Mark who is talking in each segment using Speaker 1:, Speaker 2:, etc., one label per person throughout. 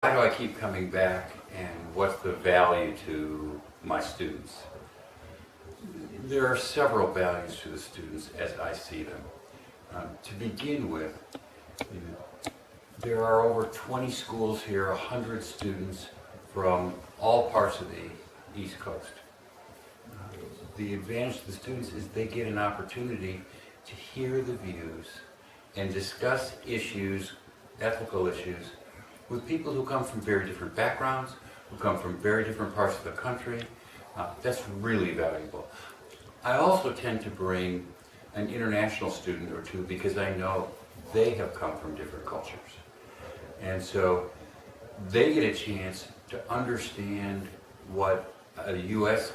Speaker 1: Why do I keep coming back, and what's the value to my students? There are several values to the students as I see them. To begin with, there are over 20 schools here, 100 students from all parts of the East Coast. The advantage to the students is they get an opportunity to hear the views and discuss issues, ethical issues, with people who come from very different backgrounds, who come from very different parts of the country. That's really valuable. I also tend to bring an international student or two because I know they have come from different cultures. And so they get a chance to understand what a U.S.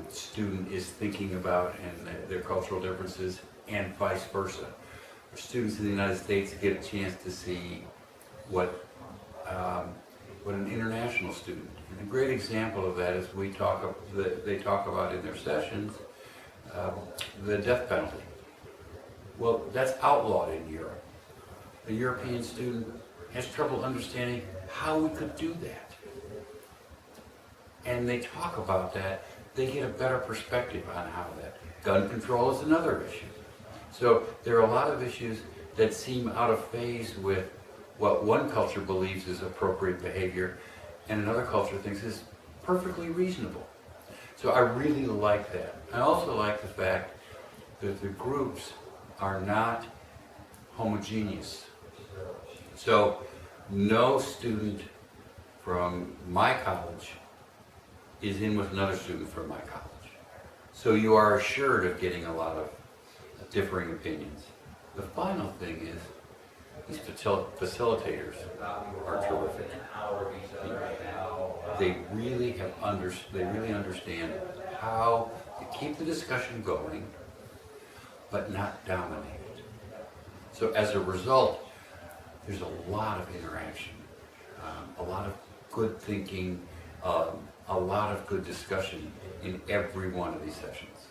Speaker 1: Student is thinking about and their cultural differences, and vice versa. Students in the United States get a chance to see what an international student. And a great example of that is they talk about in their sessions the death penalty. Well, that's outlawed in Europe. A European student has trouble understanding how we could do that. And they talk about that, they get a better perspective on how that. Gun control is another issue. So there are a lot of issues that seem out of phase with what one culture believes is appropriate behavior and another culture thinks is perfectly reasonable. So I really like that. I also like the fact that the groups are not homogeneous. So no student from my college is in with another student from my college. So you are assured of getting a lot of differing opinions. The final thing is, these facilitators are terrific. They really understand how to keep the discussion going, but not dominate it. So as a result, there's a lot of interaction, a lot of good thinking, a lot of good discussion in every one of these sessions.